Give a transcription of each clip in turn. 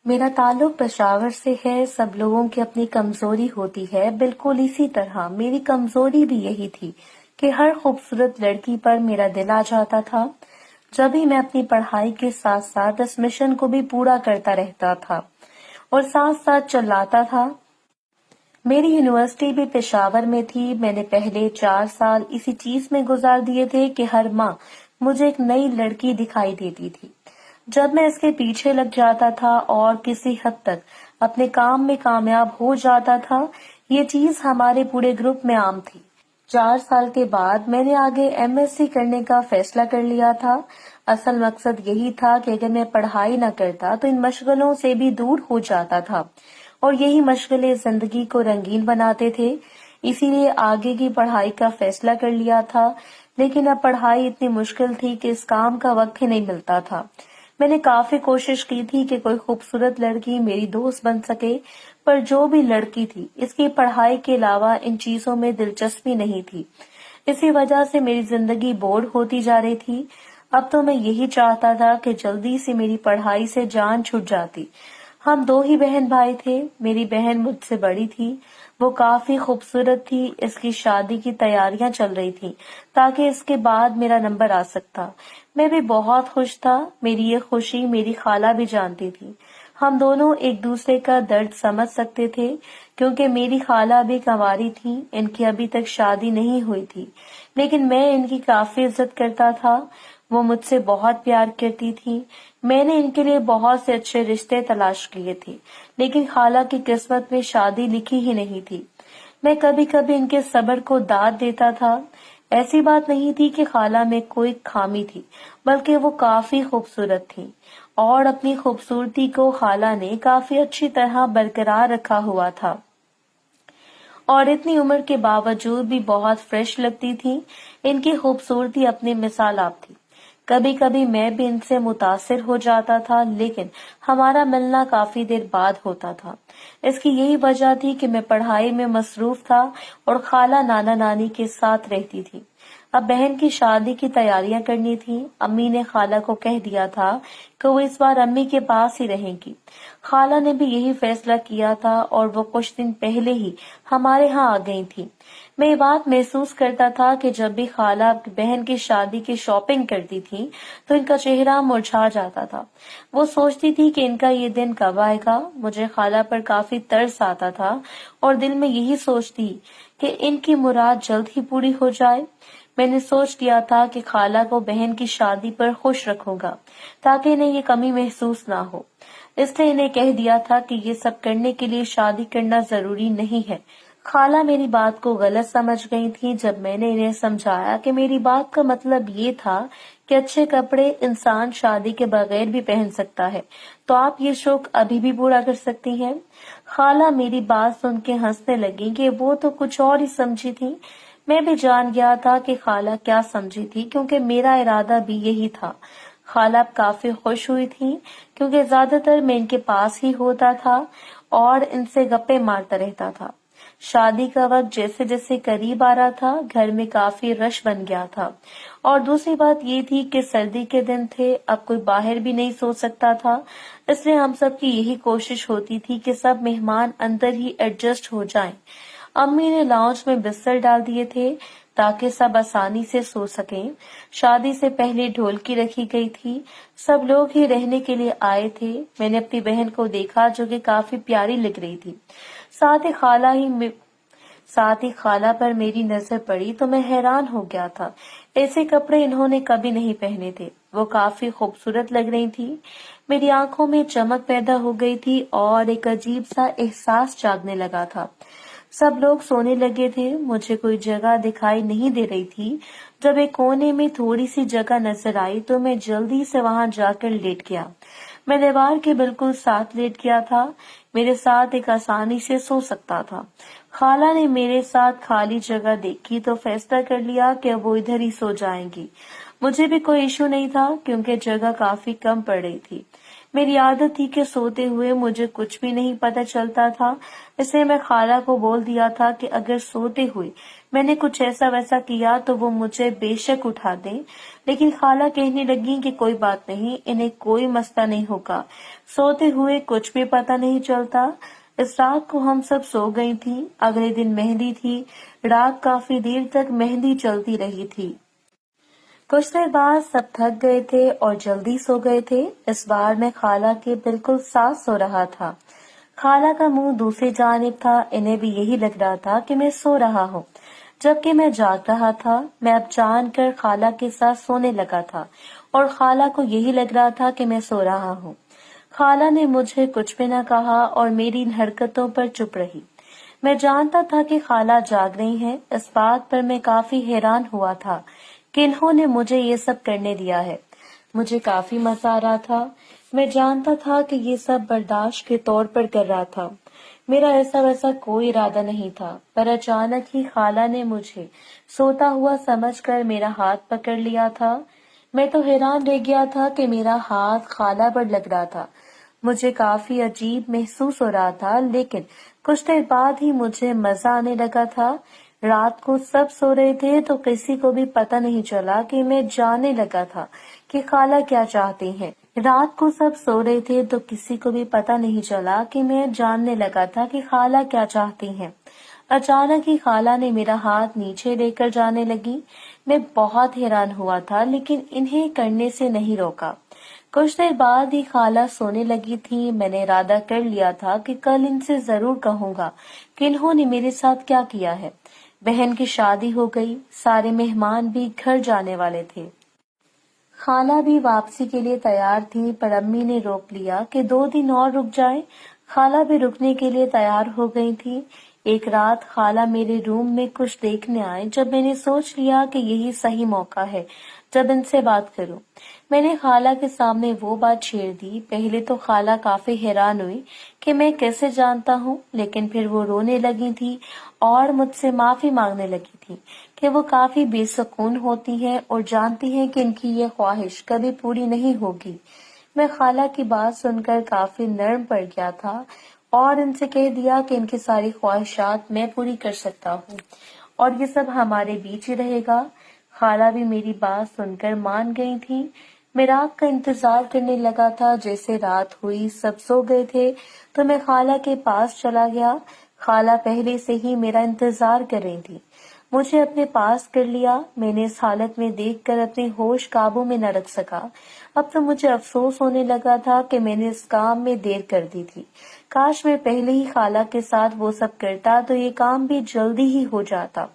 میرا تعلق پشاور سے ہے۔ سب لوگوں کی اپنی کمزوری ہوتی ہے، بالکل اسی طرح میری کمزوری بھی یہی تھی کہ ہر خوبصورت لڑکی پر میرا دل آ جاتا تھا۔ جب ہی میں اپنی پڑھائی کے ساتھ ساتھ اس مشن کو بھی پورا کرتا رہتا تھا اور ساتھ ساتھ چلاتا تھا۔ میری یونیورسٹی بھی پشاور میں تھی۔ میں نے پہلے 4 سال اسی چیز میں گزار دیے تھے کہ ہر ماہ مجھے ایک نئی لڑکی دکھائی دیتی تھی۔ جب میں اس کے پیچھے لگ جاتا تھا اور کسی حد تک اپنے کام میں کامیاب ہو جاتا تھا، یہ چیز ہمارے پورے گروپ میں عام تھی۔ 4 سال کے بعد میں نے آگے MSc کرنے کا فیصلہ کر لیا تھا۔ اصل مقصد یہی تھا کہ اگر میں پڑھائی نہ کرتا تو ان مشغلوں سے بھی دور ہو جاتا تھا، اور یہی مشغلے زندگی کو رنگین بناتے تھے۔ اسی لیے آگے کی پڑھائی کا فیصلہ کر لیا تھا، لیکن اب پڑھائی اتنی مشکل تھی کہ اس کام کا وقت ہی نہیں ملتا تھا۔ میں نے کافی کوشش کی تھی کہ کوئی خوبصورت لڑکی میری دوست بن سکے، پر جو بھی لڑکی تھی اس کی پڑھائی کے علاوہ ان چیزوں میں دلچسپی نہیں تھی۔ اسی وجہ سے میری زندگی بور ہوتی جا رہی تھی۔ اب تو میں یہی چاہتا تھا کہ جلدی سے میری پڑھائی سے جان چھٹ جاتی۔ ہم 2 ہی بہن بھائی تھے۔ میری بہن مجھ سے بڑی تھی، وہ کافی خوبصورت تھی۔ اس کی شادی کی تیاریاں چل رہی تھی تاکہ اس کے بعد میرا نمبر آ سکتا۔ میں بھی بہت خوش تھا۔ میری یہ خوشی میری خالہ بھی جانتی تھی۔ ہم دونوں ایک دوسرے کا درد سمجھ سکتے تھے، کیونکہ میری خالہ بھی کنواری تھی، ان کی ابھی تک شادی نہیں ہوئی تھی، لیکن میں ان کی کافی عزت کرتا تھا۔ وہ مجھ سے بہت پیار کرتی تھی۔ میں نے ان کے لیے بہت سے اچھے رشتے تلاش کیے تھے، لیکن خالہ کی قسمت میں شادی لکھی ہی نہیں تھی۔ میں کبھی کبھی ان کے صبر کو داد دیتا تھا۔ ایسی بات نہیں تھی کہ خالہ میں کوئی خامی تھی، بلکہ وہ کافی خوبصورت تھی، اور اپنی خوبصورتی کو خالہ نے کافی اچھی طرح برقرار رکھا ہوا تھا، اور اتنی عمر کے باوجود بھی بہت فریش لگتی تھی۔ ان کی خوبصورتی اپنی مثال آپ تھی۔ کبھی کبھی میں بھی ان سے متاثر ہو جاتا تھا، لیکن ہمارا ملنا کافی دیر بعد ہوتا تھا۔ اس کی یہی وجہ تھی کہ میں پڑھائی میں مصروف تھا اور خالہ نانا نانی کے ساتھ رہتی تھی۔ اب بہن کی شادی کی تیاریاں کرنی تھی۔ امی نے خالہ کو کہہ دیا تھا کہ وہ اس بار امی کے پاس ہی رہیں گی۔ خالہ نے بھی یہی فیصلہ کیا تھا، اور وہ کچھ دن پہلے ہی ہمارے ہاں آ گئی تھی۔ میں یہ بات محسوس کرتا تھا کہ جب بھی خالہ بہن کی شادی کی شاپنگ کرتی تھی تو ان کا چہرہ مرجھا جاتا تھا۔ وہ سوچتی تھی کہ ان کا یہ دن کب آئے گا۔ مجھے خالہ پر کافی ترس آتا تھا، اور دل میں یہی سوچتی کہ ان کی مراد جلد ہی پوری ہو جائے۔ میں نے سوچ لیا تھا کہ خالہ کو بہن کی شادی پر خوش رکھوں گا تاکہ انہیں یہ کمی محسوس نہ ہو۔ اس لیے انہیں کہہ دیا تھا کہ یہ سب کرنے کے لیے شادی کرنا ضروری نہیں ہے۔ خالہ میری بات کو غلط سمجھ گئی تھی جب میں نے انہیں سمجھایا کہ میری بات کا مطلب یہ تھا کہ اچھے کپڑے انسان شادی کے بغیر بھی پہن سکتا ہے، تو آپ یہ شوق ابھی بھی پورا کر سکتی ہیں۔ خالہ میری بات سن کے ہنسنے لگی کہ وہ تو کچھ اور ہی سمجھی تھی۔ میں بھی جان گیا تھا کہ خالہ کیا سمجھی تھی، کیونکہ میرا ارادہ بھی یہی تھا۔ خالہ کافی خوش ہوئی تھی، کیونکہ زیادہ تر میں ان کے پاس ہی ہوتا تھا اور ان سے گپے مارتا رہتا تھا۔ شادی کا وقت جیسے جیسے قریب آ رہا تھا، گھر میں کافی رش بن گیا تھا، اور دوسری بات یہ تھی کہ سردی کے دن تھے، اب کوئی باہر بھی نہیں سو سکتا تھا، اس لیے ہم سب کی یہی کوشش ہوتی تھی کہ سب مہمان اندر ہی ایڈجسٹ ہو جائیں۔ امی نے لاؤنج میں بستر ڈال دیے تھے تاکہ سب آسانی سے سو سکیں۔ شادی سے پہلے ڈھولکی رکھی گئی تھی، سب لوگ ہی رہنے کے لیے آئے تھے۔ میں نے اپنی بہن کو دیکھا جو کہ کافی پیاری لگ رہی تھی، ساتھ ہی خالہ پر میری نظر پڑی تو میں حیران ہو گیا تھا۔ ایسے کپڑے انہوں نے کبھی نہیں پہنے تھے۔ وہ کافی خوبصورت لگ رہی تھی۔ میری آنکھوں میں چمک پیدا ہو گئی تھی اور ایک عجیب سا احساس جاگنے لگا تھا۔ سب لوگ سونے لگے تھے، مجھے کوئی جگہ دکھائی نہیں دے رہی تھی۔ جب ایک کونے میں تھوڑی سی جگہ نظر آئی تو میں جلدی سے وہاں جا کر لیٹ گیا۔ میں دیوار کے بالکل ساتھ لیٹ گیا تھا، میرے ساتھ ایک آسانی سے سو سکتا تھا۔ خالہ نے میرے ساتھ خالی جگہ دیکھی تو فیصلہ کر لیا کہ وہ ادھر ہی سو جائیں گی۔ مجھے بھی کوئی ایشو نہیں تھا کیونکہ جگہ کافی کم پڑ رہی تھی۔ میری عادت تھی کہ سوتے ہوئے مجھے کچھ بھی نہیں پتہ چلتا تھا، اس لیے میں خالہ کو بول دیا تھا کہ اگر سوتے ہوئے میں نے کچھ ایسا ویسا کیا تو وہ مجھے بے شک اٹھا دیں، لیکن خالہ کہنے لگی کہ کوئی بات نہیں، انہیں کوئی مسئلہ نہیں ہوگا، سوتے ہوئے کچھ بھی پتہ نہیں چلتا۔ اس رات کو ہم سب سو گئی تھی۔ اگلے دن مہندی تھی، رات کافی دیر تک مہندی چلتی رہی تھی۔ کچھ دیر بعد سب تھک گئے تھے اور جلدی سو گئے تھے۔ اس بار میں خالہ کے بالکل ساتھ سو رہا تھا۔ خالہ کا منہ دوسری جانب تھا، انہیں بھی یہی لگ رہا تھا کہ میں سو رہا ہوں، جبکہ میں جاگ رہا تھا۔ میں اب جان کر خالہ کے ساتھ سونے لگا تھا اور خالہ کو یہی لگ رہا تھا کہ میں سو رہا ہوں۔ خالہ نے مجھے کچھ بھی نہ کہا اور میری ان حرکتوں پر چپ رہی۔ میں جانتا تھا کہ خالہ جاگ رہی ہیں، اس بات پر میں کافی حیران ہوا تھا کہ انہوں نے مجھے یہ سب کرنے دیا ہے۔ مجھے کافی مزہ آ رہا تھا۔ میں جانتا تھا کہ یہ سب برداشت کے طور پر کر رہا تھا، میرا ایسا ویسا کوئی ارادہ نہیں تھا۔ پر اچانک ہی خالہ نے مجھے سوتا ہوا سمجھ کر میرا ہاتھ پکڑ لیا تھا۔ میں تو حیران رہ گیا تھا کہ میرا ہاتھ خالہ پر لگ رہا تھا۔ مجھے کافی عجیب محسوس ہو رہا تھا، لیکن کچھ دیر بعد ہی مجھے مزہ آنے لگا تھا۔ رات کو سب سو رہے تھے تو کسی کو بھی پتہ نہیں چلا کہ میں جاننے لگا تھا کہ خالہ کیا چاہتی ہیں۔ رات کو سب سو رہے تھے تو کسی کو بھی پتہ نہیں چلا کہ میں جاننے لگا تھا کہ خالہ کیا چاہتی ہیں۔ اچانک ہی خالہ نے میرا ہاتھ نیچے لے کر جانے لگی۔ میں بہت حیران ہوا تھا، لیکن انہیں کرنے سے نہیں روکا۔ کچھ دیر بعد ہی خالہ سونے لگی تھی۔ میں نے ارادہ کر لیا تھا کہ کل ان سے ضرور کہوں گا کہ انہوں نے میرے ساتھ کیا کیا ہے۔ بہن کی شادی ہو گئی، سارے مہمان بھی گھر جانے والے تھے۔ خالہ بھی واپسی کے لیے تیار تھی، پر امی نے روک لیا کہ 2 دن اور رک جائیں۔ خالہ بھی رکنے کے لیے تیار ہو گئی تھی۔ ایک رات خالہ میرے روم میں کچھ دیکھنے آئے، جب میں نے سوچ لیا کہ یہی صحیح موقع ہے جب ان سے بات کروں۔ میں نے خالہ کے سامنے وہ بات چھیڑ دی۔ پہلے تو خالہ کافی حیران ہوئی کہ میں کیسے جانتا ہوں، لیکن پھر وہ رونے لگی تھی اور مجھ سے معافی مانگنے لگی تھی کہ وہ کافی بے سکون ہوتی ہیں اور جانتی ہیں کہ ان کی یہ خواہش کبھی پوری نہیں ہوگی۔ میں خالہ کی بات سن کر کافی نرم پڑ گیا تھا اور ان سے کہہ دیا کہ ان کی ساری خواہشات میں پوری کر سکتا ہوں اور یہ سب ہمارے بیچ ہی رہے گا۔ خالہ بھی میری بات سن کر مان گئی تھی۔ میں رات کا انتظار کرنے لگا تھا۔ جیسے رات ہوئی، سب سو گئے تھے تو میں خالہ کے پاس چلا گیا۔ خالہ پہلے سے ہی میرا انتظار کر رہی تھی۔ مجھے اپنے پاس کر لیا۔ میں نے اس حالت میں دیکھ کر اپنے ہوش قابو میں نہ رکھ سکا۔ اب تو مجھے افسوس ہونے لگا تھا کہ میں نے اس کام میں دیر کر دی تھی۔ کاش میں پہلے ہی خالہ کے ساتھ وہ سب کرتا تو یہ کام بھی جلدی ہی ہو جاتا۔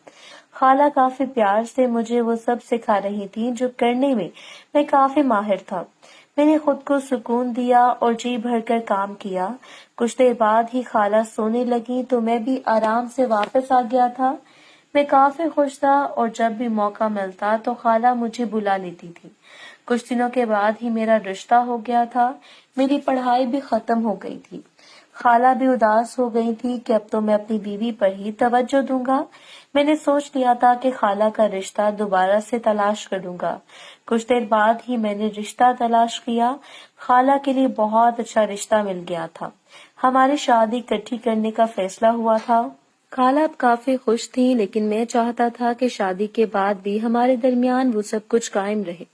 خالہ کافی پیار سے مجھے وہ سب سکھا رہی تھی جو کرنے میں کافی ماہر تھا۔ میں نے خود کو سکون دیا اور جی بھر کر کام کیا۔ کچھ دیر بعد ہی خالہ سونے لگی تو میں بھی آرام سے واپس آ گیا تھا۔ میں کافی خوش تھا اور جب بھی موقع ملتا تو خالہ مجھے بلا لیتی تھی۔ کچھ دنوں کے بعد ہی میرا رشتہ ہو گیا تھا۔ میری پڑھائی بھی ختم ہو گئی تھی۔ خالہ بھی اداس ہو گئی تھی کہ اب تو میں اپنی بیوی پر ہی توجہ دوں گا۔ میں نے سوچ لیا تھا کہ خالہ کا رشتہ دوبارہ سے تلاش کروں گا۔ کچھ دیر بعد ہی میں نے رشتہ تلاش کیا۔ خالہ کے لیے بہت اچھا رشتہ مل گیا تھا۔ ہماری شادی اکٹھی کرنے کا فیصلہ ہوا تھا۔ خالہ اب کافی خوش تھی، لیکن میں چاہتا تھا کہ شادی کے بعد بھی ہمارے درمیان وہ سب کچھ قائم رہے۔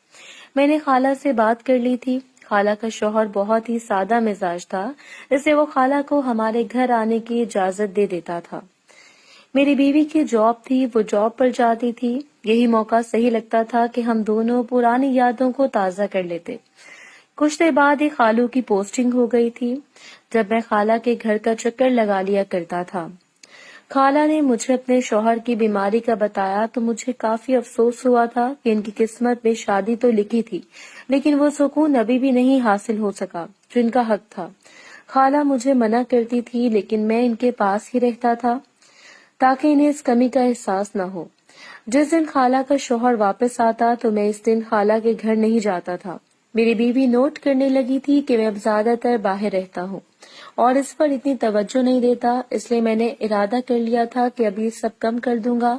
میں نے خالہ سے بات کر لی تھی۔ خالہ کا شوہر بہت ہی سادہ مزاج تھا، اس لیے وہ خالہ کو ہمارے گھر آنے کی اجازت دے دیتا تھا۔ میری بیوی کی جاب تھی، وہ جاب پر جاتی تھی۔ یہی موقع صحیح لگتا تھا کہ ہم دونوں پرانی یادوں کو تازہ کر لیتے۔ کچھ دیر بعد ہی خالو کی پوسٹنگ ہو گئی تھی۔ جب میں خالہ کے گھر کا چکر لگا لیا کرتا تھا، خالہ نے مجھے اپنے شوہر کی بیماری کا بتایا تو مجھے کافی افسوس ہوا تھا کہ ان کی قسمت میں شادی تو لکھی تھی، لیکن وہ سکون ابھی بھی نہیں حاصل ہو سکا جو ان کا حق تھا۔ خالہ مجھے منع کرتی تھی، لیکن میں ان کے پاس ہی رہتا تھا تاکہ انہیں اس کمی کا احساس نہ ہو۔ جس دن خالہ کا شوہر واپس آتا تو میں اس دن خالہ کے گھر نہیں جاتا تھا۔ میری بیوی نوٹ کرنے لگی تھی کہ میں اب زیادہ تر باہر رہتا ہوں اور اس پر اتنی توجہ نہیں دیتا، اس لیے میں نے ارادہ کر لیا تھا کہ ابھی سب کم کر دوں گا۔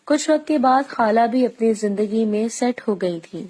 کچھ وقت کے بعد خالہ بھی اپنی زندگی میں سیٹ ہو گئی تھی۔